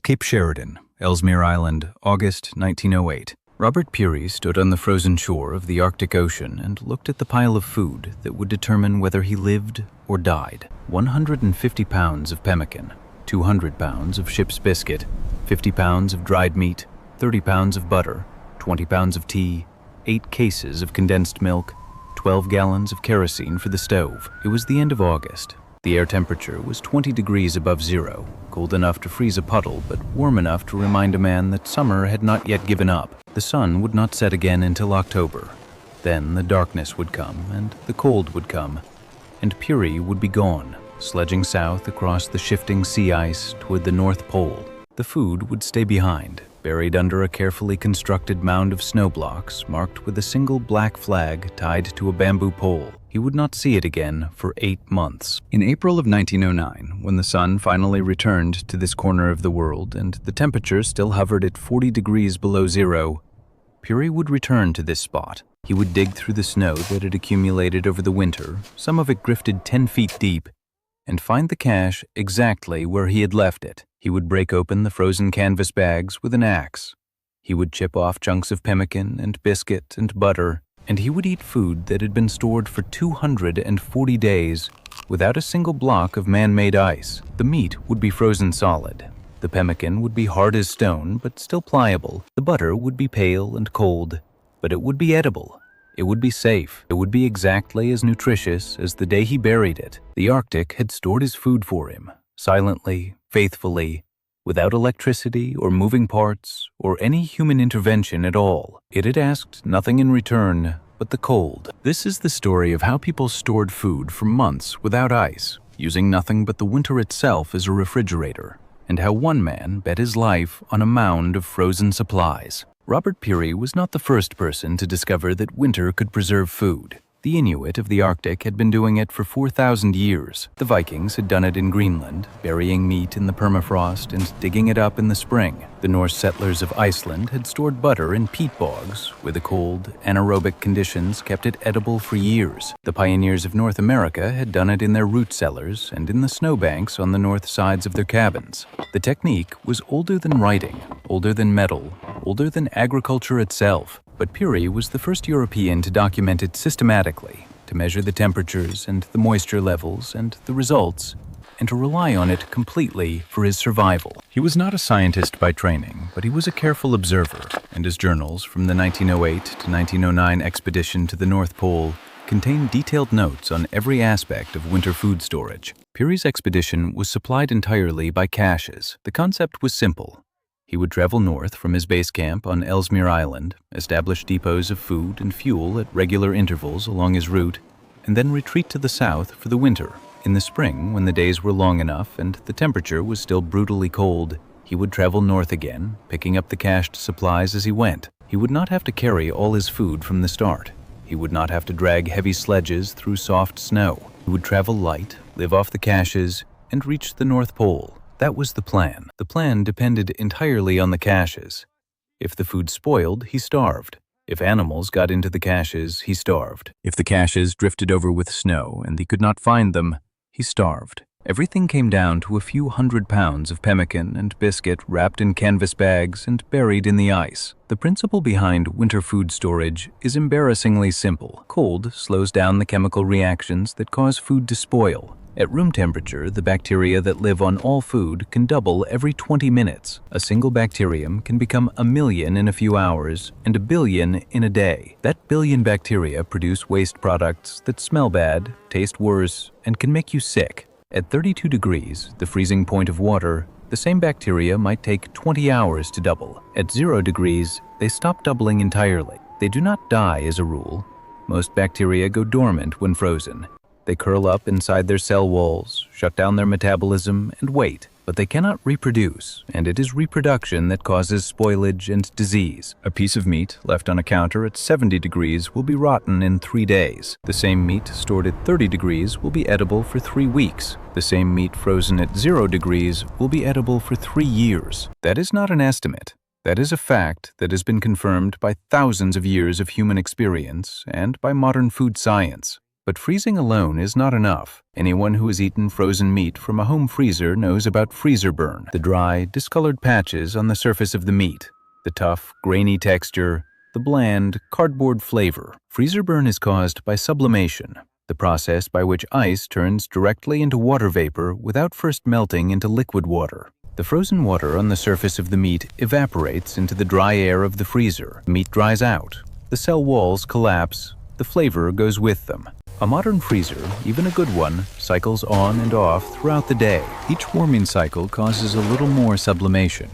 Cape Sheridan, Ellesmere Island, August 1908. Robert Peary stood on the frozen shore of the Arctic Ocean and looked at the pile of food that would determine whether he lived or died. 150 pounds of pemmican, 200 pounds of ship's biscuit, 50 pounds of dried meat, 30 pounds of butter, 20 pounds of tea, 8 cases of condensed milk, 12 gallons of kerosene for the stove. It was the end of August. The air temperature was 20 degrees above zero, cold enough to freeze a puddle, but warm enough to remind a man that summer had not yet given up. The sun would not set again until October. Then the darkness would come, and the cold would come, and Peary would be gone, sledging south across the shifting sea ice toward the North Pole. The food would stay behind, buried under a carefully constructed mound of snow blocks marked with a single black flag tied to a bamboo pole. He would not see it again for 8 months. In April of 1909, when the sun finally returned to this corner of the world and the temperature still hovered at 40 degrees below zero, Peary would return to this spot. He would dig through the snow that had accumulated over the winter, some of it drifted 10 feet deep, and find the cache exactly where he had left it. He would break open the frozen canvas bags with an axe. He would chip off chunks of pemmican and biscuit and butter, and he would eat food that had been stored for 240 days without a single block of man-made ice. The meat would be frozen solid. The pemmican would be hard as stone, but still pliable. The butter would be pale and cold, but it would be edible. It would be safe. It would be exactly as nutritious as the day he buried it. The Arctic had stored his food for him, silently, faithfully, without electricity or moving parts or any human intervention at all. It had asked nothing in return but the cold. This is the story of how people stored food for months without ice, using nothing but the winter itself as a refrigerator, and how one man bet his life on a mound of frozen supplies. Robert Peary was not the first person to discover that winter could preserve food. The Inuit of the Arctic had been doing it for 4,000 years. The Vikings had done it in Greenland, burying meat in the permafrost and digging it up in the spring. The Norse settlers of Iceland had stored butter in peat bogs, where the cold, anaerobic conditions kept it edible for years. The pioneers of North America had done it in their root cellars and in the snowbanks on the north sides of their cabins. The technique was older than writing, older than metal, older than agriculture itself. But Peary was the first European to document it systematically, to measure the temperatures and the moisture levels and the results, and to rely on it completely for his survival. He was not a scientist by training, but he was a careful observer, and his journals from the 1908 to 1909 expedition to the North Pole contain detailed notes on every aspect of winter food storage. Peary's expedition was supplied entirely by caches. The concept was simple. He would travel north from his base camp on Ellesmere Island, establish depots of food and fuel at regular intervals along his route, and then retreat to the south for the winter. In the spring, when the days were long enough and the temperature was still brutally cold, he would travel north again, picking up the cached supplies as he went. He would not have to carry all his food from the start. He would not have to drag heavy sledges through soft snow. He would travel light, live off the caches, and reach the North Pole. That was the plan. The plan depended entirely on the caches. If the food spoiled, he starved. If animals got into the caches, he starved. If the caches drifted over with snow and he could not find them, he starved. Everything came down to a few 100 pounds of pemmican and biscuit wrapped in canvas bags and buried in the ice. The principle behind winter food storage is embarrassingly simple. Cold slows down the chemical reactions that cause food to spoil. At room temperature, the bacteria that live on all food can double every 20 minutes. A single bacterium can become 1 million in a few hours and 1 billion in a day. That billion bacteria produce waste products that smell bad, taste worse, and can make you sick. At 32 degrees, the freezing point of water, the same bacteria might take 20 hours to double. At 0 degrees, they stop doubling entirely. They do not die as a rule. Most bacteria go dormant when frozen. They curl up inside their cell walls, shut down their metabolism, and wait. But they cannot reproduce, and it is reproduction that causes spoilage and disease. A piece of meat left on a counter at 70 degrees will be rotten in 3 days. The same meat stored at 30 degrees will be edible for 3 weeks. The same meat frozen at 0 degrees will be edible for 3 years. That is not an estimate. That is a fact that has been confirmed by thousands of years of human experience and by modern food science. But freezing alone is not enough. Anyone who has eaten frozen meat from a home freezer knows about freezer burn, the dry, discolored patches on the surface of the meat, the tough, grainy texture, the bland, cardboard flavor. Freezer burn is caused by sublimation, the process by which ice turns directly into water vapor without first melting into liquid water. The frozen water on the surface of the meat evaporates into the dry air of the freezer. The meat dries out. The cell walls collapse. The flavor goes with them. A modern freezer, even a good one, cycles on and off throughout the day. Each warming cycle causes a little more sublimation.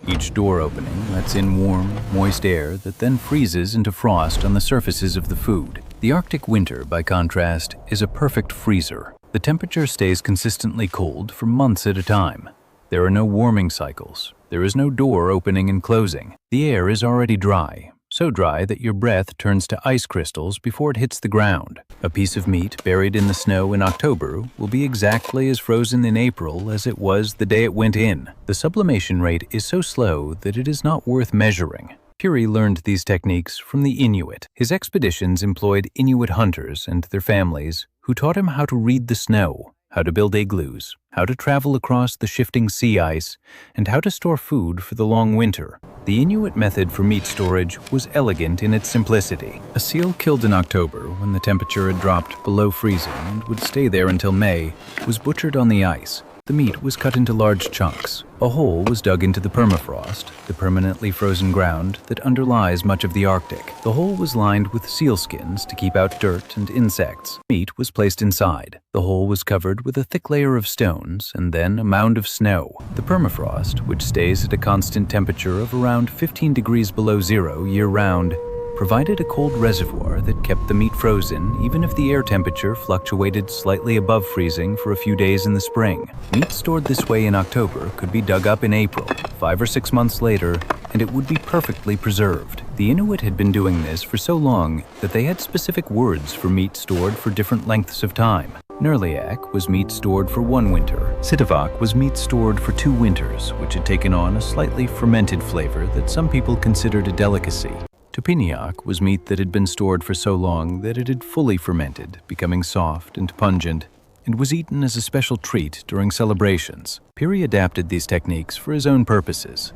Each door opening lets in warm, moist air that then freezes into frost on the surfaces of the food. The Arctic winter, by contrast, is a perfect freezer. The temperature stays consistently cold for months at a time. There are no warming cycles. There is no door opening and closing. The air is already dry, so dry that your breath turns to ice crystals before it hits the ground. A piece of meat buried in the snow in October will be exactly as frozen in April as it was the day it went in. The sublimation rate is so slow that it is not worth measuring. Peary learned these techniques from the Inuit. His expeditions employed Inuit hunters and their families who taught him how to read the snow, how to build igloos, how to travel across the shifting sea ice, and how to store food for the long winter. The Inuit method for meat storage was elegant in its simplicity. A seal killed in October, when the temperature had dropped below freezing and would stay there until May, was butchered on the ice. The meat was cut into large chunks. A hole was dug into the permafrost, the permanently frozen ground that underlies much of the Arctic. The hole was lined with sealskins to keep out dirt and insects. Meat was placed inside. The hole was covered with a thick layer of stones and then a mound of snow. The permafrost, which stays at a constant temperature of around 15 degrees below zero year-round, provided a cold reservoir that kept the meat frozen even if the air temperature fluctuated slightly above freezing for a few days in the spring. Meat stored this way in October could be dug up in April, 5 or 6 months later, and it would be perfectly preserved. The Inuit had been doing this for so long that they had specific words for meat stored for different lengths of time. Nerliak was meat stored for 1 winter. Sitavok was meat stored for 2 winters, which had taken on a slightly fermented flavor that some people considered a delicacy. Tupiniak was meat that had been stored for so long that it had fully fermented, becoming soft and pungent, and was eaten as a special treat during celebrations. Peary adapted these techniques for his own purposes.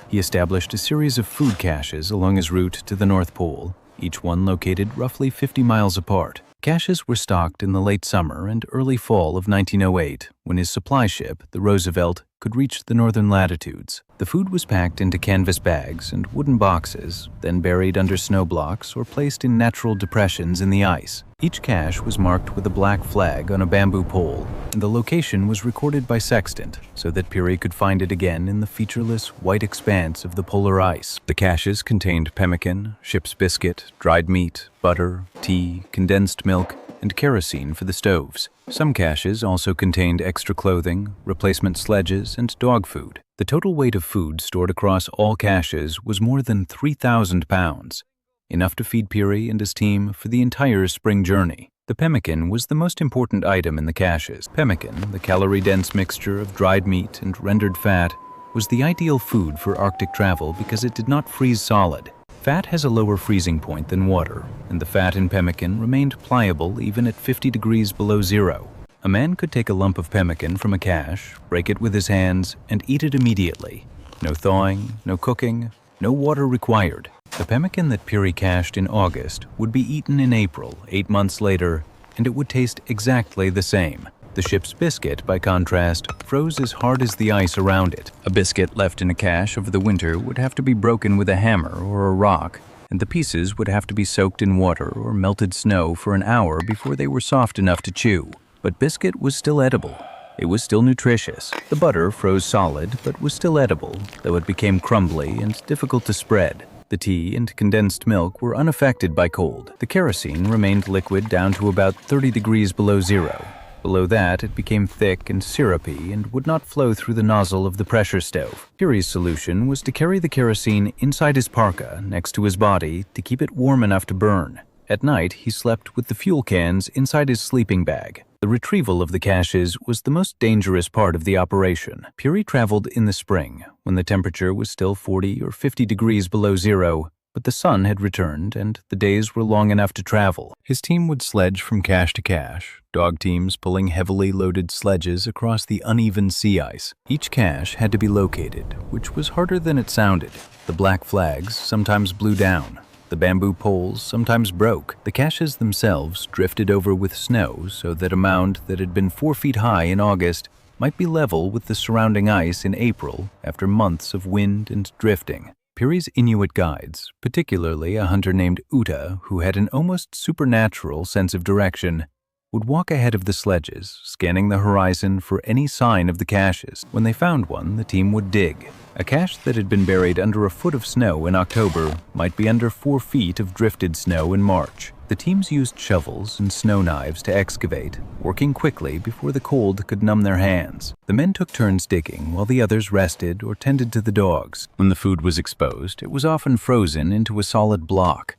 He established a series of food caches along his route to the North Pole, each one located roughly 50 miles apart. Caches were stocked in the late summer and early fall of 1908, when his supply ship, the Roosevelt, could reach the northern latitudes. The food was packed into canvas bags and wooden boxes, then buried under snow blocks or placed in natural depressions in the ice. Each cache was marked with a black flag on a bamboo pole, and the location was recorded by sextant so that Peary could find it again in the featureless white expanse of the polar ice. The caches contained pemmican, ship's biscuit, dried meat, butter, tea, condensed milk, and kerosene for the stoves. Some caches also contained extra clothing, replacement sledges, and dog food. The total weight of food stored across all caches was more than 3,000 pounds, enough to feed Peary and his team for the entire spring journey. The pemmican was the most important item in the caches. Pemmican, the calorie-dense mixture of dried meat and rendered fat, was the ideal food for Arctic travel because it did not freeze solid. Fat has a lower freezing point than water, and the fat in pemmican remained pliable even at 50 degrees below zero. A man could take a lump of pemmican from a cache, break it with his hands, and eat it immediately. No thawing, no cooking, no water required. The pemmican that Peary cached in August would be eaten in April, 8 months later, and it would taste exactly the same. The ship's biscuit, by contrast, froze as hard as the ice around it. A biscuit left in a cache over the winter would have to be broken with a hammer or a rock, and the pieces would have to be soaked in water or melted snow for an hour before they were soft enough to chew. But biscuit was still edible. It was still nutritious. The butter froze solid, but was still edible, though it became crumbly and difficult to spread. The tea and condensed milk were unaffected by cold. The kerosene remained liquid down to about 30 degrees below zero. Below that, it became thick and syrupy and would not flow through the nozzle of the pressure stove. Peary's solution was to carry the kerosene inside his parka next to his body to keep it warm enough to burn. At night, he slept with the fuel cans inside his sleeping bag. The retrieval of the caches was the most dangerous part of the operation. Peary traveled in the spring, when the temperature was still 40 or 50 degrees below zero, but the sun had returned and the days were long enough to travel. His team would sledge from cache to cache, dog teams pulling heavily loaded sledges across the uneven sea ice. Each cache had to be located, which was harder than it sounded. The black flags sometimes blew down. The bamboo poles sometimes broke. The caches themselves drifted over with snow so that a mound that had been 4 feet high in August might be level with the surrounding ice in April after months of wind and drifting. Peary's Inuit guides, particularly a hunter named Uta who had an almost supernatural sense of direction, would walk ahead of the sledges, scanning the horizon for any sign of the caches. When they found one, the team would dig. A cache that had been buried under a foot of snow in October might be under 4 feet of drifted snow in March. The teams used shovels and snow knives to excavate, working quickly before the cold could numb their hands. The men took turns digging while the others rested or tended to the dogs. When the food was exposed, it was often frozen into a solid block.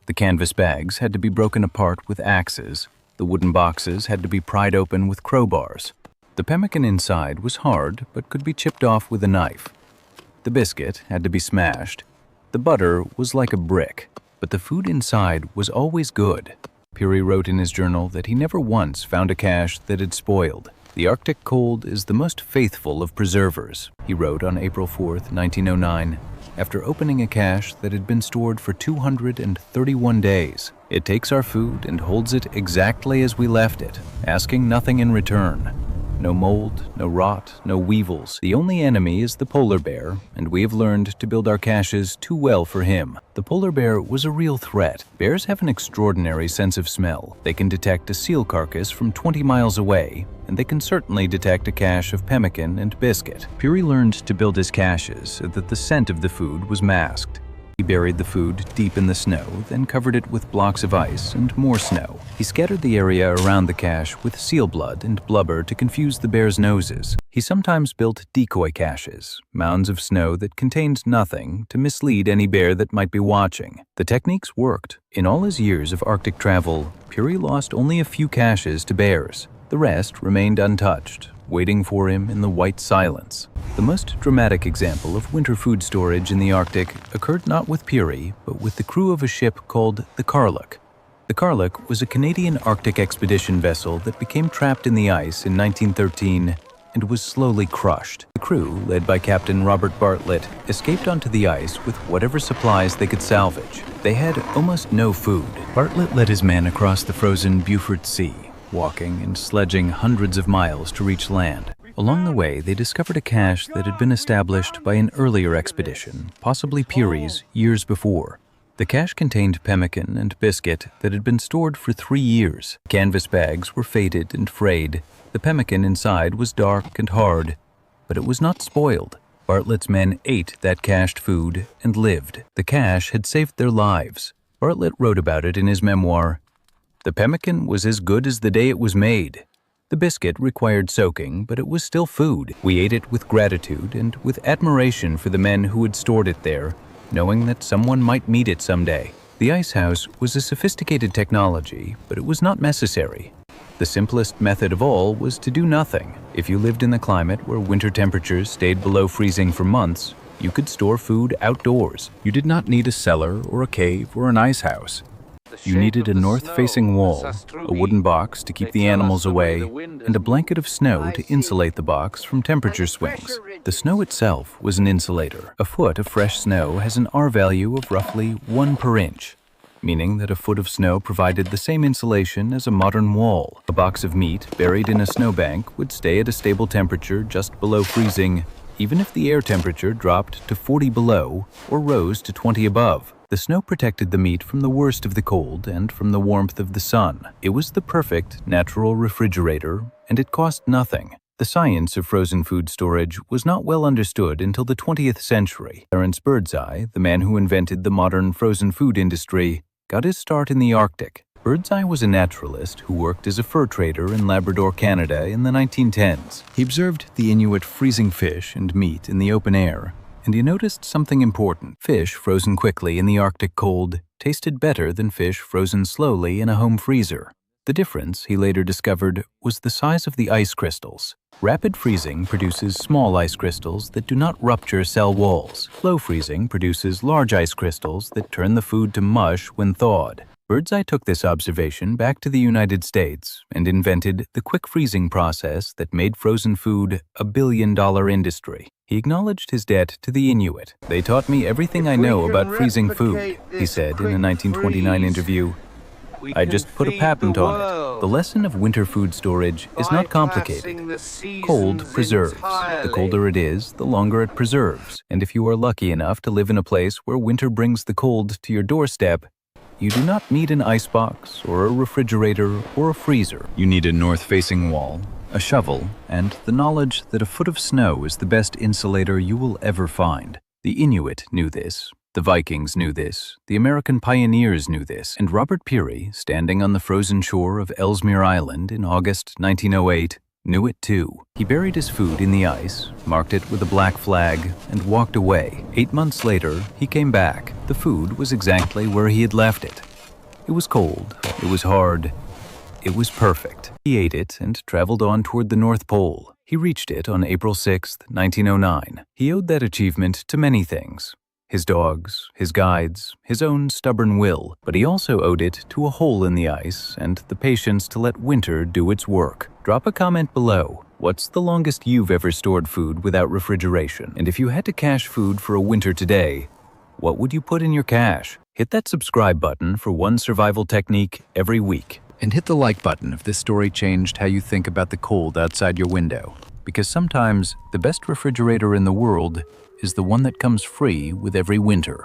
The canvas bags had to be broken apart with axes. The wooden boxes had to be pried open with crowbars. The pemmican inside was hard but could be chipped off with a knife. The biscuit had to be smashed. The butter was like a brick, but the food inside was always good. Peary wrote in his journal that he never once found a cache that had spoiled. The Arctic cold is the most faithful of preservers, he wrote on April 4, 1909, after opening a cache that had been stored for 231 days. It takes our food and holds it exactly as we left it, asking nothing in return. No mold, no rot, no weevils. The only enemy is the polar bear, and we have learned to build our caches too well for him. The polar bear was a real threat. Bears have an extraordinary sense of smell. They can detect a seal carcass from 20 miles away, and they can certainly detect a cache of pemmican and biscuit. Peary learned to build his caches so that the scent of the food was masked. He buried the food deep in the snow, then covered it with blocks of ice and more snow. He scattered the area around the cache with seal blood and blubber to confuse the bear's noses. He sometimes built decoy caches, mounds of snow that contained nothing, to mislead any bear that might be watching. The techniques worked. In all his years of Arctic travel, Peary lost only a few caches to bears. The rest remained untouched, waiting for him in the white silence. The most dramatic example of winter food storage in the Arctic occurred not with Peary, but with the crew of a ship called the Karluk. The Karluk was a Canadian Arctic expedition vessel that became trapped in the ice in 1913 and was slowly crushed. The crew, led by Captain Robert Bartlett, escaped onto the ice with whatever supplies they could salvage. They had almost no food. Bartlett led his men across the frozen Beaufort Sea, walking and sledging hundreds of miles to reach land. Along the way, they discovered a cache that had been established by an earlier expedition, possibly Peary's, years before. The cache contained pemmican and biscuit that had been stored for 3 years. Canvas bags were faded and frayed. The pemmican inside was dark and hard, but it was not spoiled. Bartlett's men ate that cached food and lived. The cache had saved their lives. Bartlett wrote about it in his memoir. The pemmican was as good as the day it was made. The biscuit required soaking, but it was still food. We ate it with gratitude and with admiration for the men who had stored it there, knowing that someone might meet it someday. The ice house was a sophisticated technology, but it was not necessary. The simplest method of all was to do nothing. If you lived in the climate where winter temperatures stayed below freezing for months, you could store food outdoors. You did not need a cellar or a cave or an ice house. You needed a north-facing wall, a wooden box to keep the animals away, and a blanket of snow to insulate the box from temperature swings. The snow itself was an insulator. A foot of fresh snow has an R value of roughly 1 per inch, meaning that a foot of snow provided the same insulation as a modern wall. A box of meat buried in a snowbank would stay at a stable temperature just below freezing, even if the air temperature dropped to 40 below or rose to 20 above. The snow protected the meat from the worst of the cold and from the warmth of the sun. It was the perfect natural refrigerator, and it cost nothing. The science of frozen food storage was not well understood until the 20th century. Lawrence Birdseye, the man who invented the modern frozen food industry, got his start in the Arctic. Birdseye was a naturalist who worked as a fur trader in Labrador, Canada in the 1910s. He observed the Inuit freezing fish and meat in the open air, and he noticed something important. Fish frozen quickly in the Arctic cold tasted better than fish frozen slowly in a home freezer. The difference, he later discovered, was the size of the ice crystals. Rapid freezing produces small ice crystals that do not rupture cell walls. Slow freezing produces large ice crystals that turn the food to mush when thawed. Birdseye took this observation back to the United States and invented the quick freezing process that made frozen food a billion-dollar industry. He acknowledged his debt to the Inuit. "They taught me everything I know about freezing food," he said in a 1929 interview. "I just put a patent on it." The lesson of winter food storage is not complicated. Cold preserves. The colder it is, the longer it preserves. And if you are lucky enough to live in a place where winter brings the cold to your doorstep, you do not need an icebox or a refrigerator or a freezer. You need a north-facing wall, a shovel, and the knowledge that a foot of snow is the best insulator you will ever find. The Inuit knew this. The Vikings knew this, the American pioneers knew this, and Robert Peary, standing on the frozen shore of Ellesmere Island in August 1908, knew it too. He buried his food in the ice, marked it with a black flag, and walked away. 8 months later, he came back. The food was exactly where he had left it. It was cold, it was hard, it was perfect. He ate it and traveled on toward the North Pole. He reached it on April 6, 1909. He owed that achievement to many things. His dogs, his guides, his own stubborn will, but he also owed it to a hole in the ice and the patience to let winter do its work. Drop a comment below. What's the longest you've ever stored food without refrigeration? And if you had to cache food for a winter today, what would you put in your cache? Hit that subscribe button for one survival technique every week. And hit the like button if this story changed how you think about the cold outside your window. Because sometimes the best refrigerator in the world is the one that comes free with every winter.